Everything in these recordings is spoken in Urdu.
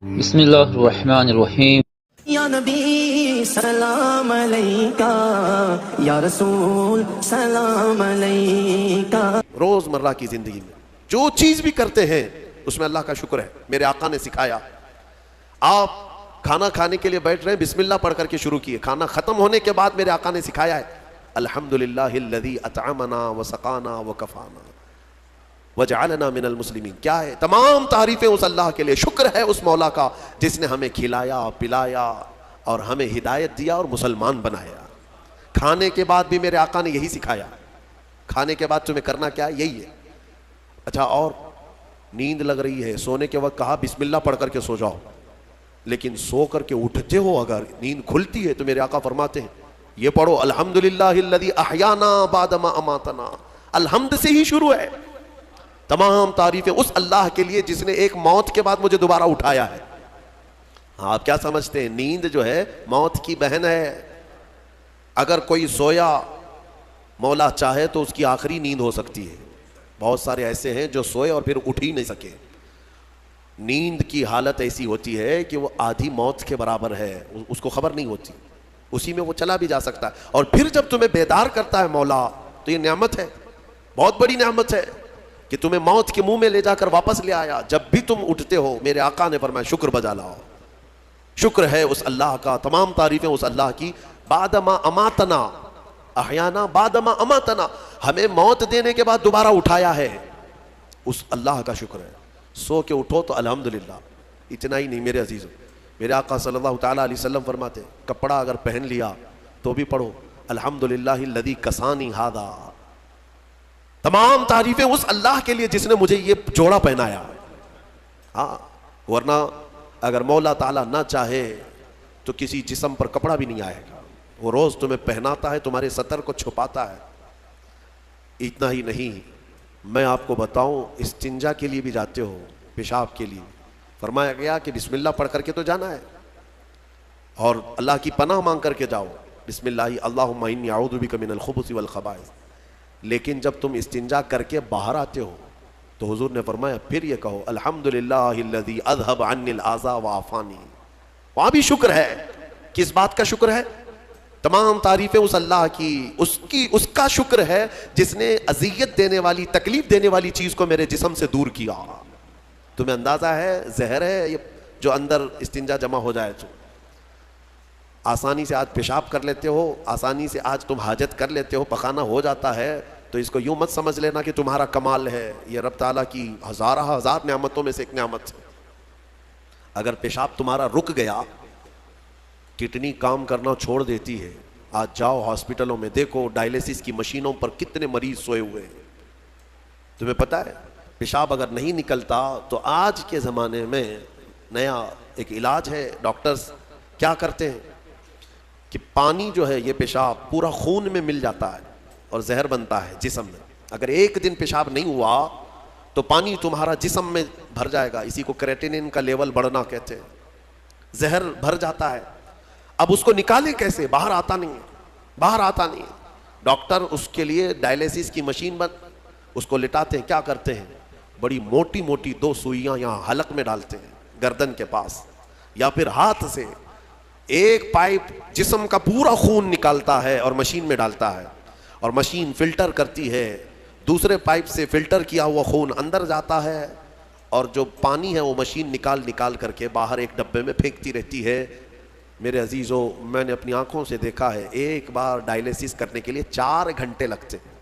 بسم اللہ الرحمن الرحیم۔ یا نبی سلام علیکہ، یا رسول سلام علیکہ۔ روزمرہ کی زندگی میں جو چیز بھی کرتے ہیں اس میں اللہ کا شکر ہے۔ میرے آقا نے سکھایا، آپ کھانا کھانے کے لیے بیٹھ رہے ہیں، بسم اللہ پڑھ کر کے شروع کیے۔ کھانا ختم ہونے کے بعد میرے آقا نے سکھایا ہے، الحمدللہ الذی اطعمنا وسقانا وکفانا وجعلنا من المسلمین۔ کیا ہے؟ تمام تعریفیں اس اللہ کے لیے، شکر ہے اس مولا کا جس نے ہمیں کھلایا پلایا اور ہمیں ہدایت دیا اور مسلمان بنایا۔ کھانے کے بعد بھی میرے آقا نے یہی سکھایا، کھانے کے بعد تمہیں کرنا کیا ہے؟ یہی ہے۔ اچھا، اور نیند لگ رہی ہے، سونے کے وقت کہا بسم اللہ پڑھ کر کے سو جاؤ، لیکن سو کر کے اٹھتے ہو اگر نیند کھلتی ہے تو میرے آقا فرماتے ہیں یہ پڑھو، الحمدللہ الذی احیانا بعد ما اماتنا۔ الحمد سے ہی شروع ہے، تمام تعریفیں اس اللہ کے لیے جس نے ایک موت کے بعد مجھے دوبارہ اٹھایا ہے۔ آپ کیا سمجھتے ہیں؟ نیند جو ہے موت کی بہن ہے۔ اگر کوئی سویا مولا چاہے تو اس کی آخری نیند ہو سکتی ہے۔ بہت سارے ایسے ہیں جو سوئے اور پھر اٹھ ہی نہیں سکے۔ نیند کی حالت ایسی ہوتی ہے کہ وہ آدھی موت کے برابر ہے، اس کو خبر نہیں ہوتی، اسی میں وہ چلا بھی جا سکتا ہے۔ اور پھر جب تمہیں بیدار کرتا ہے مولا تو یہ نعمت ہے، بہت بڑی نعمت ہے کہ تمہیں موت کے منہ میں لے جا کر واپس لے آیا۔ جب بھی تم اٹھتے ہو میرے آقا نے فرمایا شکر بجا لاؤ، شکر ہے اس اللہ کا، تمام تعریفیں اس اللہ کی۔ بعد ما اماتنا احیانا بعد ما اماتنا، ہمیں موت دینے کے بعد دوبارہ اٹھایا ہے، اس اللہ کا شکر ہے۔ سو کے اٹھو تو الحمدللہ۔ اتنا ہی نہیں میرے عزیزوں، میرے آقا صلی اللہ تعالیٰ علیہ وسلم فرماتے ہیں کپڑا اگر پہن لیا تو بھی پڑھو الحمدللہ الذی کسانی ھذا۔ تمام تعریفیں اس اللہ کے لیے جس نے مجھے یہ جوڑا پہنایا۔ ہاں، ورنہ اگر مولا تعالیٰ نہ چاہے تو کسی جسم پر کپڑا بھی نہیں آئے گا۔ وہ روز تمہیں پہناتا ہے، تمہارے سطر کو چھپاتا ہے۔ اتنا ہی نہیں، میں آپ کو بتاؤں، استنجا کے لیے بھی جاتے ہو، پیشاب کے لیے فرمایا گیا کہ بسم اللہ پڑھ کر کے تو جانا ہے اور اللہ کی پناہ مانگ کر کے جاؤ، بسم اللہ اللہم انی اعوذ بک من الخبث والخبائث۔ لیکن جب تم استنجا کر کے باہر آتے ہو تو حضور نے فرمایا پھر یہ کہو الحمدللہ الذی اذھب عنی الاذی وعافانی۔ وہاں بھی شکر ہے۔ کس بات کا شکر ہے؟ تمام تعریفیں اس اللہ کی، اس کا شکر ہے جس نے اذیت دینے والی، تکلیف دینے والی چیز کو میرے جسم سے دور کیا۔ تمہیں اندازہ ہے زہر ہے یہ جو اندر استنجا جمع ہو جائے تو آسانی سے آج پیشاب کر لیتے ہو، آسانی سے آج تم حاجت کر لیتے ہو، پخانہ ہو جاتا ہے، تو اس کو یوں مت سمجھ لینا کہ تمہارا کمال ہے، یہ رب تعالیٰ کی ہزار نعمتوں میں سے ایک نعمت ہے۔ اگر پیشاب تمہارا رک گیا، کڈنی کام کرنا چھوڑ دیتی ہے، آج جاؤ ہاسپٹلوں میں دیکھو ڈائلیسس کی مشینوں پر کتنے مریض سوئے ہوئے ہیں۔ تمہیں پتہ ہے پیشاب اگر نہیں نکلتا تو آج کے زمانے میں نیا ایک علاج ہے، ڈاکٹرز کیا کرتے ہیں کہ پانی جو ہے یہ پیشاب پورا خون میں مل جاتا ہے اور زہر بنتا ہے جسم میں۔ اگر ایک دن پیشاب نہیں ہوا تو پانی تمہارا جسم میں بھر جائے گا، اسی کو کریٹینن کا لیول بڑھنا کہتے ہیں، زہر بھر جاتا ہے۔ اب اس کو نکالیں کیسے؟ باہر آتا نہیں ہے، باہر آتا نہیں ہے۔ ڈاکٹر اس کے لیے ڈائلیسس کی مشین اس کو لٹاتے ہیں، کیا کرتے ہیں بڑی موٹی موٹی 2 سوئیاں یہاں حلق میں ڈالتے ہیں گردن کے پاس، یا پھر ہاتھ سے ایک پائپ جسم کا پورا خون نکالتا ہے اور مشین میں ڈالتا ہے، اور مشین فلٹر کرتی ہے، دوسرے پائپ سے فلٹر کیا ہوا خون اندر جاتا ہے، اور جو پانی ہے وہ مشین نکال کر کے باہر ایک ڈبے میں پھینکتی رہتی ہے۔ میرے عزیزو، میں نے اپنی آنکھوں سے دیکھا ہے ایک بار ڈائلیسس کرنے کے لیے 4 گھنٹے لگتے ہیں،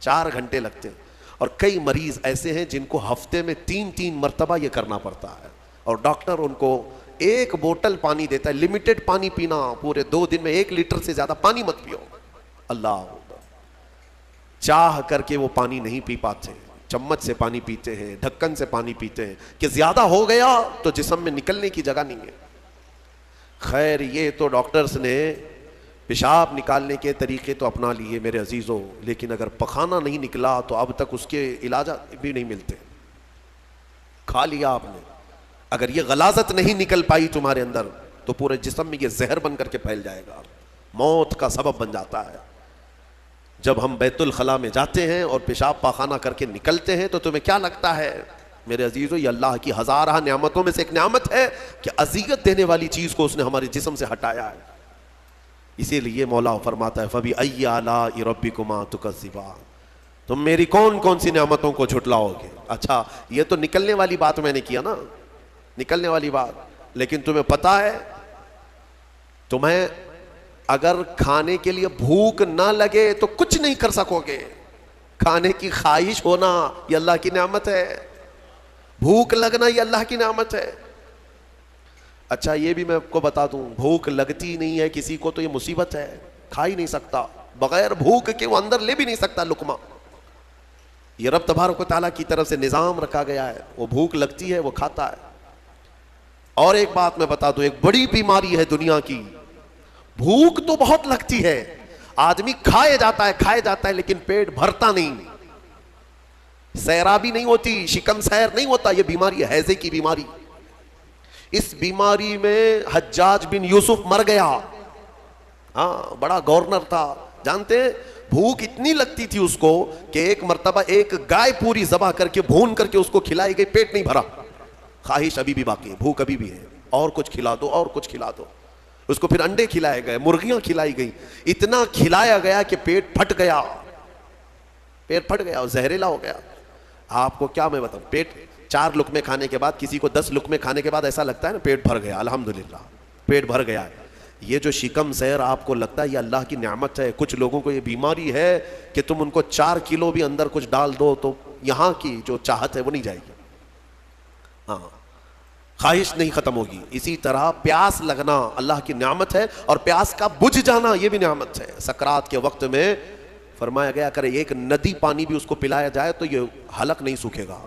4 گھنٹے لگتے ہیں، اور کئی مریض ایسے ہیں جن کو ہفتے میں 3 مرتبہ یہ کرنا پڑتا ہے، اور ڈاکٹر ان کو ایک بوتل پانی دیتا ہے، لمیٹڈ پانی پینا، پورے 2 دن میں 1 لیٹر سے زیادہ پانی مت پیو۔ اللہ چاہ کر کے وہ پانی نہیں پی پاتے، چمچ سے پانی پیتے ہیں، ڈھکن سے پانی پیتے ہیں کہ زیادہ ہو گیا تو جسم میں نکلنے کی جگہ نہیں ہے۔ خیر، یہ تو ڈاکٹرز نے پیشاب نکالنے کے طریقے تو اپنا لیے میرے عزیزوں، لیکن اگر پخانہ نہیں نکلا تو اب تک اس کے علاج بھی نہیں ملتے۔ کھا لیا آپ نے، اگر یہ غلاظت نہیں نکل پائی تمہارے اندر تو پورے جسم میں یہ زہر بن کر کے پھیل جائے گا، موت کا سبب بن جاتا ہے۔ جب ہم بیت الخلاء میں جاتے ہیں اور پیشاب پاخانہ کر کے نکلتے ہیں تو تمہیں کیا لگتا ہے میرے عزیزو یہ اللہ کی ہزارہ نعمتوں میں سے ایک نعمت ہے کہ اذیت دینے والی چیز کو اس نے ہمارے جسم سے ہٹایا ہے. اسی لیے مولا فرماتا ہے فَبِأَيِّ آلَاءِ رَبِّكُمَا تُكَذِّبَانِ, تم میری کون کون سی نعمتوں کو جھٹلاؤ گے. اچھا یہ تو نکلنے والی بات میں نے کیا نا, نکلنے والی بات, لیکن تمہیں پتا ہے تمہیں اگر کھانے کے لیے بھوک نہ لگے تو کچھ نہیں کر سکو گے. کھانے کی خواہش ہونا یہ اللہ کی نعمت ہے, بھوک لگنا یہ اللہ کی نعمت ہے. اچھا یہ بھی میں آپ کو بتا دوں, بھوک لگتی نہیں ہے کسی کو تو یہ مصیبت ہے, کھا ہی نہیں سکتا بغیر بھوک کے, وہ اندر لے بھی نہیں سکتا لقمہ. یہ رب تبارک و تعالیٰ کی طرف سے نظام رکھا گیا ہے, وہ بھوک لگتی ہے وہ کھاتا ہے. اور ایک بات میں بتا دوں, ایک بڑی بیماری ہے دنیا کی, بھوک تو بہت لگتی ہے, آدمی کھائے جاتا ہے لیکن پیٹ بھرتا نہیں, سیرابی نہیں ہوتی, شکم سیر نہیں ہوتا. یہ بیماری ہے ہیضے کی بیماری. اس بیماری میں حجاج بن یوسف مر گیا. ہاں بڑا گورنر تھا, جانتے ہیں بھوک اتنی لگتی تھی اس کو کہ ایک مرتبہ ایک گائے پوری ذبح کر کے بھون کر کے اس کو کھلائی گئی, پیٹ نہیں بھرا. خواہش ابھی بھی باقی ہے, بھوک ابھی بھی ہے, اور کچھ کھلا دو اور کچھ کھلا دو. اس کو پھر انڈے کھلائے گئے, مرغیاں کھلائی گئی, اتنا کھلایا گیا کہ پیٹ پھٹ گیا, پیٹ پھٹ گیا اور زہریلا ہو گیا. آپ کو کیا میں بتاؤں, پیٹ 4 لقمے کھانے کے بعد, کسی کو 10 لقمے کھانے کے بعد ایسا لگتا ہے نا پیٹ بھر گیا, الحمدللہ پیٹ بھر گیا ہے. یہ جو شکم سیر آپ کو لگتا ہے یہ اللہ کی نعمت ہے. کچھ لوگوں کو یہ بیماری ہے کہ تم ان کو 4 کلو بھی اندر کچھ ڈال دو تو یہاں کی جو چاہت ہے وہ نہیں جائے گی, ہاں خواہش نہیں ختم ہوگی. اسی طرح پیاس لگنا اللہ کی نعمت ہے, اور پیاس کا بجھ جانا یہ بھی نعمت ہے. سکرات کے وقت میں فرمایا گیا اگر ایک ندی پانی بھی اس کو پلایا جائے تو یہ حلق نہیں سوکھے گا,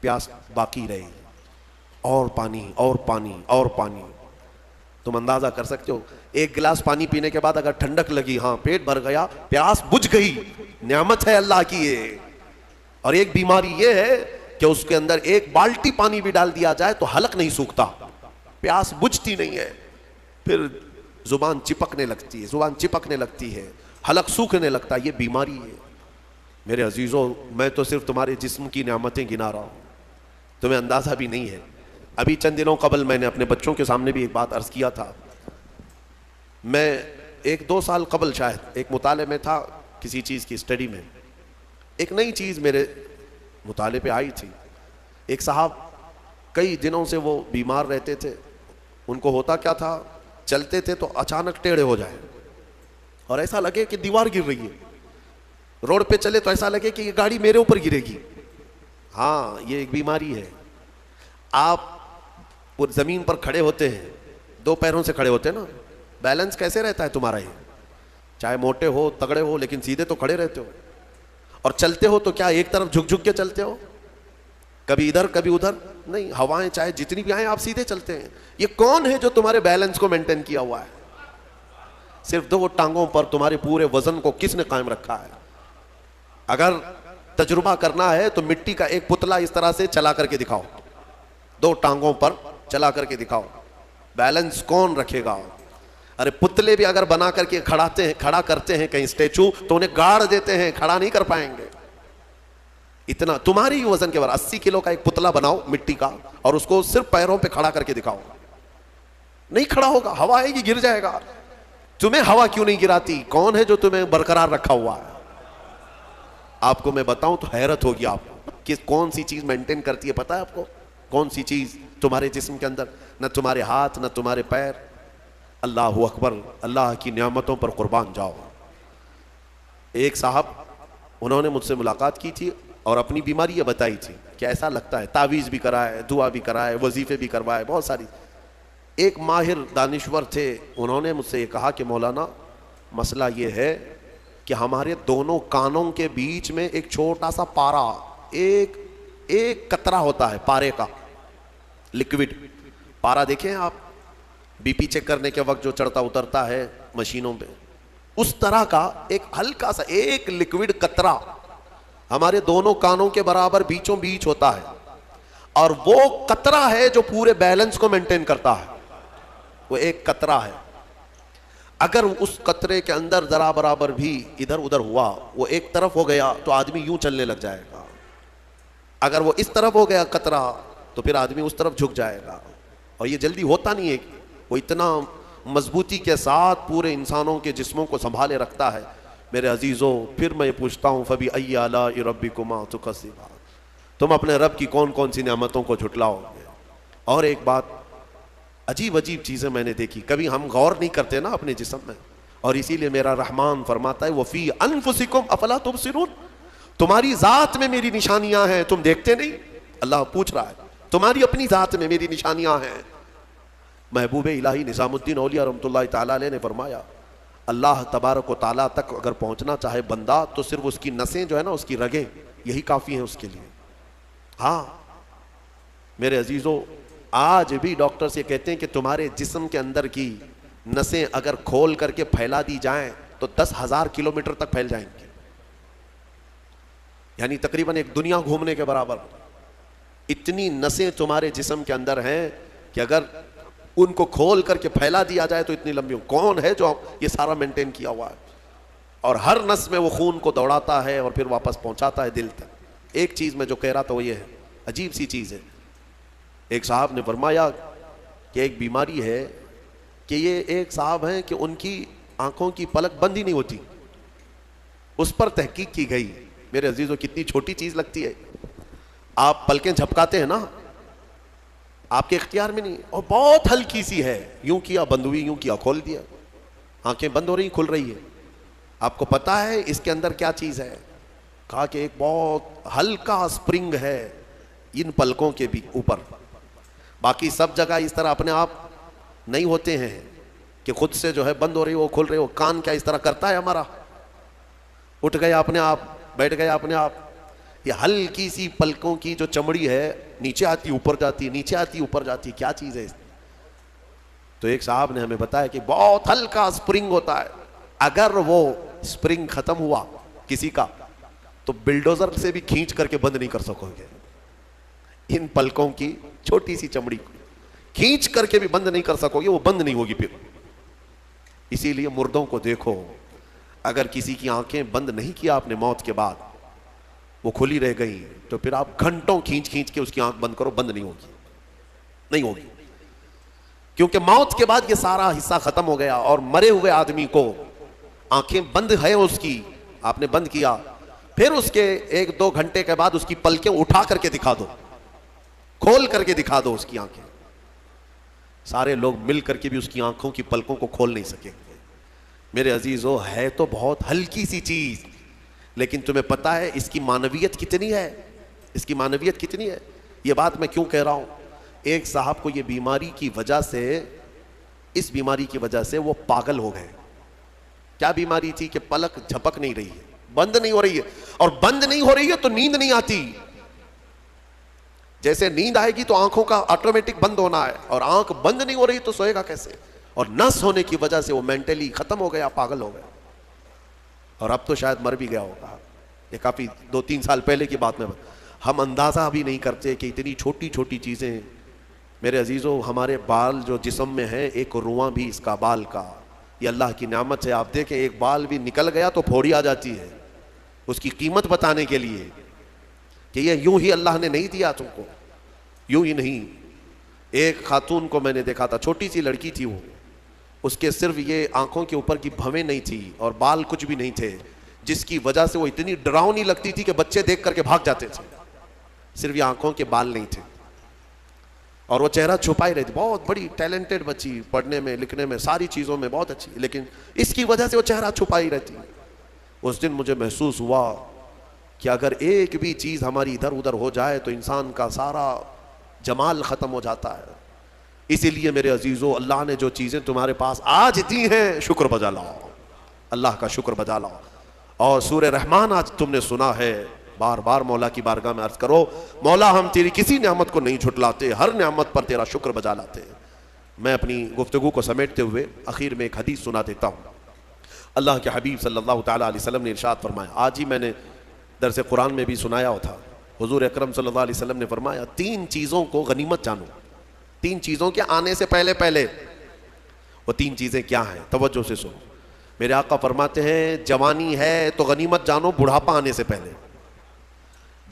پیاس باقی رہے گی, اور پانی اور پانی اور پانی. تم اندازہ کر سکتے ہو ایک گلاس پانی پینے کے بعد اگر ٹھنڈک لگی, ہاں پیٹ بھر گیا, پیاس بجھ گئی, نعمت ہے اللہ کی یہ. اور ایک بیماری یہ ہے کہ اس کے اندر ایک بالٹی پانی بھی ڈال دیا جائے تو حلق نہیں سوکھتا, پیاس بجھتی نہیں ہے, پھر زبان چپکنے لگتی ہے, حلق سوکھنے لگتا ہے. یہ بیماری ہے. میرے عزیزوں میں تو صرف تمہارے جسم کی نعمتیں گنا رہا ہوں, تمہیں اندازہ بھی نہیں ہے. ابھی چند دنوں قبل میں نے اپنے بچوں کے سامنے بھی ایک بات عرض کیا تھا. میں 1-2 سال قبل شاید ایک مطالعے میں تھا, کسی چیز کی اسٹڈی میں, ایک نئی چیز میرے مطالعے پہ آئی تھی. ایک صاحب کئی دنوں سے وہ بیمار رہتے تھے, ان کو ہوتا کیا تھا, چلتے تھے تو اچانک ٹیڑھے ہو جائے اور ایسا لگے کہ دیوار گر رہی ہے, روڈ پہ چلے تو ایسا لگے کہ یہ گاڑی میرے اوپر گرے گی. ہاں یہ ایک بیماری ہے. آپ زمین پر کھڑے ہوتے ہیں, 2 پیروں سے کھڑے ہوتے ہیں نا, بیلنس کیسے رہتا ہے تمہارا, یہ چاہے موٹے ہو تگڑے ہو لیکن سیدھے تو کھڑے رہتے ہو. اور چلتے ہو تو کیا ایک طرف جھک جھک کے چلتے ہو, کبھی ادھر کبھی ادھر نہیں, ہوائیں چاہے جتنی بھی آئیں آپ سیدھے چلتے ہیں. یہ کون ہے جو تمہارے بیلنس کو مینٹین کیا ہوا ہے؟ صرف 2 ٹانگوں پر تمہارے پورے وزن کو کس نے قائم رکھا ہے؟ اگر تجربہ کرنا ہے تو مٹی کا ایک پتلا اس طرح سے چلا کر کے دکھاؤ, 2 ٹانگوں پر چلا کر کے دکھاؤ, بیلنس کون رکھے گا؟ ارے پتلے بھی اگر بنا کر کے کھڑا کرتے ہیں کہیں اسٹیچو تو انہیں گاڑ دیتے ہیں, کھڑا نہیں کر پائیں گے. اتنا تمہاری ہی وزن کے بعد 80 کلو کا ایک پتلا بناؤ مٹی کا اور اس کو صرف پیروں پہ کھڑا کر کے دکھاؤ, نہیں کھڑا ہوگا, ہوا آئے گی گر جائے گا. تمہیں ہوا کیوں نہیں گراتی؟ کون ہے جو تمہیں برقرار رکھا ہوا ہے؟ آپ کو میں بتاؤں تو حیرت ہوگی آپ کہ کون سی چیز مینٹین کرتی ہے. پتا ہے آپ کو کون سی چیز تمہارے جسم کے اندر؟ نہ تمہارے ہاتھ نہ تمہارے پیر. اللہ اکبر, اللہ کی نعمتوں پر قربان جاؤ. ایک صاحب انہوں نے مجھ سے ملاقات کی تھی اور اپنی بیماری یہ بتائی تھی کہ ایسا لگتا ہے, تعویذ بھی کرائے, دعا بھی کرائے, وظیفے بھی کروائے, بہت ساری. ایک ماہر دانشور تھے, انہوں نے مجھ سے یہ کہا کہ مولانا مسئلہ یہ ہے کہ ہمارے دونوں کانوں کے بیچ میں ایک چھوٹا سا پارا, ایک قطرہ ہوتا ہے پارے کا, لکوڈ پارا. دیکھیں آپ بی پی چیک کرنے کے وقت جو چڑھتا اترتا ہے مشینوں پہ, اس طرح کا ایک ہلکا سا ایک لکوڈ قطرہ ہمارے دونوں کانوں کے برابر بیچوں بیچ ہوتا ہے, اور وہ قطرہ ہے جو پورے بیلنس کو مینٹین کرتا ہے. وہ ایک قطرہ ہے, اگر اس قطرے کے اندر ذرا برابر بھی ادھر ادھر ہوا, وہ ایک طرف ہو گیا تو آدمی یوں چلنے لگ جائے گا. اگر وہ اس طرف ہو گیا قطرہ تو پھر آدمی اس طرف جھک جائے گا، اور یہ جلدی ہوتا نہیں ہے، وہ اتنا مضبوطی کے ساتھ پورے انسانوں کے جسموں کو سنبھالے رکھتا ہے۔ میرے عزیزوں، پھر میں یہ پوچھتا ہوں فَبِأَيِّ آلَاءِ رَبِّكُمَا تُكَذِّبَانِ، تم اپنے رب کی کون کون سی نعمتوں کو جھٹلاؤ گے؟ اور ایک بات، عجیب عجیب چیزیں میں نے دیکھی، کبھی ہم غور نہیں کرتے نا اپنے جسم میں، اور اسی لیے میرا رحمان فرماتا ہے وَفِي أَنفُسِكُمْ أَفَلَا تُبْصِرُونَ، تمہاری ذات میں میری نشانیاں ہیں، تم دیکھتے نہیں؟ اللہ پوچھ رہا ہے، تمہاری اپنی ذات میں میری نشانیاں ہیں۔ محبوب الہی نظام الدین اولیاء رحمۃ اللہ تعالیٰ علیہ نے فرمایا اللہ تبارک و تعالیٰ تک اگر پہنچنا چاہے بندہ تو صرف اس کی نسیں جو ہے نا، اس کی رگیں، یہی کافی ہیں اس کے لیے۔ ہاں میرے عزیزوں، آج بھی ڈاکٹرز یہ کہتے ہیں کہ تمہارے جسم کے اندر کی نسیں اگر کھول کر کے پھیلا دی جائیں تو 10,000 کلومیٹر تک پھیل جائیں گی، یعنی تقریباً ایک دنیا گھومنے کے برابر۔ اتنی نسیں تمہارے جسم کے اندر ہیں کہ اگر ان کو کھول کر کے پھیلا دیا جائے تو اتنی لمبی، کون ہے جو یہ سارا مینٹین کیا ہوا ہے؟ اور ہر نس میں وہ خون کو دوڑاتا ہے اور پھر واپس پہنچاتا ہے دل تک۔ ایک چیز میں جو کہہ رہا تھا وہ یہ ہے، عجیب سی چیز ہے، ایک صاحب نے فرمایا کہ ایک بیماری ہے کہ یہ ایک صاحب ہیں کہ ان کی آنکھوں کی پلک بند ہی نہیں ہوتی، اس پر تحقیق کی گئی۔ میرے عزیزوں، کتنی چھوٹی چیز لگتی ہے، آپ پلکیں جھپکاتے ہیں نا، آپ کے اختیار میں نہیں، اور بہت ہلکی سی ہے، یوں کیا بند ہوئی، یوں کیا کھول دیا، آنکھیں بند ہو رہی کھل رہی ہے۔ آپ کو پتا ہے اس کے اندر کیا چیز ہے؟ کہا کہ ایک بہت ہلکا سپرنگ ہے ان پلکوں کے بھی اوپر، باقی سب جگہ اس طرح اپنے آپ نہیں ہوتے ہیں کہ خود سے جو ہے بند ہو رہی ہو کھل رہی ہو۔ کان کیا اس طرح کرتا ہے ہمارا؟ اٹھ گیا اپنے آپ، بیٹھ گیا اپنے آپ۔ یہ ہلکی سی پلکوں کی جو چمڑی ہے، نیچے آتی اوپر جاتی، نیچے آتی اوپر جاتی، کیا چیز ہے؟ تو ایک صاحب نے ہمیں بتایا کہ بہت ہلکا سپرنگ ہوتا ہے، اگر وہ سپرنگ ختم ہوا کسی کا تو بلڈوزر سے بھی کھینچ کر کے بند نہیں کر سکو گے۔ ان پلکوں کی چھوٹی سی چمڑی کو کھینچ کر کے بھی بند نہیں کر سکو گے، وہ بند نہیں ہوگی پھر۔ اسی لیے مردوں کو دیکھو، اگر کسی کی آنکھیں بند نہیں کیا آپ نے موت کے بعد، وہ کھلی رہ گئی، تو پھر آپ گھنٹوں کھینچ کھینچ کے اس کی آنکھ بند کرو، بند نہیں ہوگی، نہیں ہوگی، کیونکہ موت کے بعد یہ سارا حصہ ختم ہو گیا۔ اور مرے ہوئے آدمی کو آنکھیں بند ہے اس کی، آپ نے بند کیا، پھر اس کے 1-2 گھنٹے کے بعد اس کی پلکیں اٹھا کر کے دکھا دو، کھول کر کے دکھا دو اس کی آنکھیں، سارے لوگ مل کر کے بھی اس کی آنکھوں کی پلکوں کو کھول نہیں سکیں گے۔ میرے عزیزو، ہے تو بہت ہلکی سی چیز، لیکن تمہیں پتا ہے اس کی معنویت کتنی ہے؟ اس کی معنویت کتنی ہے؟ یہ بات میں کیوں کہہ رہا ہوں؟ ایک صاحب کو یہ بیماری کی وجہ سے، اس بیماری کی وجہ سے وہ پاگل ہو گئے۔ کیا بیماری تھی؟ کہ پلک جھپک نہیں رہی ہے، بند نہیں ہو رہی ہے، اور بند نہیں ہو رہی ہے تو نیند نہیں آتی۔ جیسے نیند آئے گی تو آنکھوں کا آٹومیٹک بند ہونا ہے، اور آنکھ بند نہیں ہو رہی تو سوئے گا کیسے؟ اور نس ہونے کی وجہ سے وہ مینٹلی ختم ہو گیا، پاگل ہو گیا، اور اب تو شاید مر بھی گیا ہوگا۔ یہ کافی 2-3 سال پہلے کی بات میں، ہم اندازہ بھی نہیں کرتے کہ اتنی چھوٹی چھوٹی چیزیں۔ میرے عزیزوں، ہمارے بال جو جسم میں ہیں، ایک رواں بھی اس کا بال کا، یہ اللہ کی نعمت ہے۔ آپ دیکھیں ایک بال بھی نکل گیا تو پھوڑی آ جاتی ہے، اس کی قیمت بتانے کے لیے کہ یہ یوں ہی اللہ نے نہیں دیا تم کو، یوں ہی نہیں۔ ایک خاتون کو میں نے دیکھا تھا، چھوٹی سی لڑکی تھی، وہ اس کے صرف یہ آنکھوں کے اوپر کی بھویں نہیں تھی اور بال کچھ بھی نہیں تھے، جس کی وجہ سے وہ اتنی ڈراؤنی لگتی تھی کہ بچے دیکھ کر کے بھاگ جاتے تھے، صرف یہ آنکھوں کے بال نہیں تھے، اور وہ چہرہ چھپائی رہتی۔ بہت بڑی ٹیلنٹڈ بچی، پڑھنے میں لکھنے میں ساری چیزوں میں بہت اچھی، لیکن اس کی وجہ سے وہ چہرہ چھپائی رہتی۔ اس دن مجھے محسوس ہوا کہ اگر ایک بھی چیز ہماری ادھر ادھر ہو جائے تو انسان کا سارا جمال ختم ہو جاتا ہے۔ اسی لیے میرے عزیزو، اللہ نے جو چیزیں تمہارے پاس آج دی ہیں، شکر بجا لاؤ، اللہ کا شکر بجا لاؤ۔ اور سورہ رحمان آج تم نے سنا ہے، بار بار مولا کی بارگاہ میں عرض کرو، مولا ہم تیری کسی نعمت کو نہیں جھٹلاتے، ہر نعمت پر تیرا شکر بجا لاتے ہیں۔ میں اپنی گفتگو کو سمیٹتے ہوئے آخر میں ایک حدیث سنا دیتا ہوں۔ اللہ کے حبیب صلی اللہ تعالیٰ علیہ وسلم نے ارشاد فرمایا، آج ہی میں نے درس قرآن میں بھی سنایا تھا، حضور اکرم صلی اللہ علیہ وسلم نے فرمایا 3 چیزوں کو غنیمت جانو، 3 چیزوں کے آنے سے پہلے پہلے۔ وہ 3 چیزیں کیا ہیں؟ توجہ سے سنو۔ میرے آقا فرماتے ہیں جوانی ہے تو غنیمت جانو بڑھاپا آنے سے پہلے،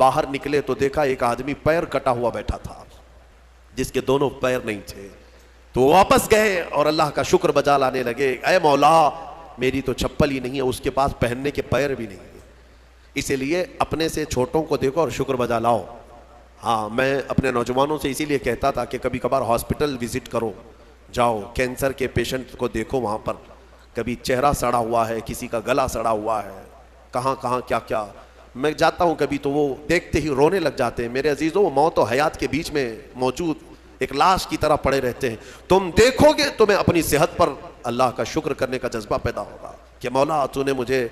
باہر نکلے تو دیکھا ایک آدمی پیر کٹا ہوا بیٹھا تھا جس کے دونوں پیر نہیں تھے. تو واپس گئے اور اللہ کا شکر بجا لانے لگے, اے مولا میری تو چپل ہی نہیں ہے, اس کے پاس پہننے کے پیر بھی نہیں ہیں. اسی لیے اپنے سے چھوٹوں کو دیکھو اور شکر بجا لاؤ. ہاں میں اپنے نوجوانوں سے اسی لیے کہتا تھا کہ کبھی کبھار ہاسپٹل وزٹ کرو, جاؤ کینسر کے پیشنٹ کو دیکھو, وہاں پر کبھی چہرہ سڑا ہوا ہے, کسی کا گلا سڑا ہوا ہے, کہاں کہاں کیا کیا. میں جاتا ہوں کبھی تو وہ دیکھتے ہی رونے لگ جاتے ہیں. میرے عزیزوں, وہ موت و حیات کے بیچ میں موجود ایک لاش کی طرح پڑے رہتے ہیں. تم دیکھو گے تمہیں اپنی صحت پر اللہ کا شکر کرنے کا جذبہ پیدا ہوگا کہ مولا تو نے مجھے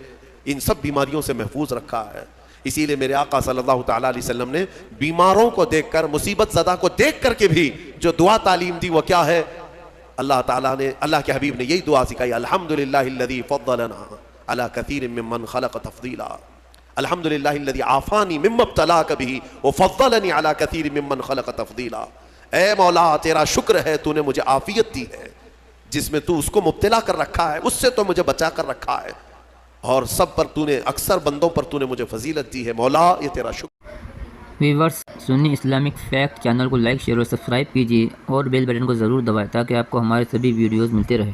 ان سب بیماریوں سے محفوظ رکھا ہے. اسی لیے میرے آقا صلی اللہ تعالیٰ علیہ وسلم نے بیماروں کو دیکھ کر, مصیبت زدہ کو دیکھ کر کے بھی جو دعا تعلیم دی وہ کیا ہے؟ اللہ تعالیٰ نے, اللہ کے حبیب نے یہی دعا سکھائی, الحمدللہ الذی فضلنا علی کثیر ممن خلق تفضیلا, الحمدللہ الذی عافانی مما ابتلاک بہ وفضلنی علی کثیر ممن خلق تفضیلا. اے مولا تیرا شکر ہے تو نے مجھے عافیت دی ہے, جس میں تو اس کو مبتلا کر رکھا ہے اس سے تو مجھے بچا کر رکھا ہے, اور سب پر تو نے, اکثر بندوں پر تو نے مجھے فضیلت دی ہے. مولا یہ تیرا شکر. ویورز, سنی اسلامک فیکٹ چینل کو لائک شیئر اور سبسکرائب کیجیے اور بیل بٹن کو ضرور دبائیں تاکہ آپ کو ہمارے سبھی ویڈیوز ملتے رہیں.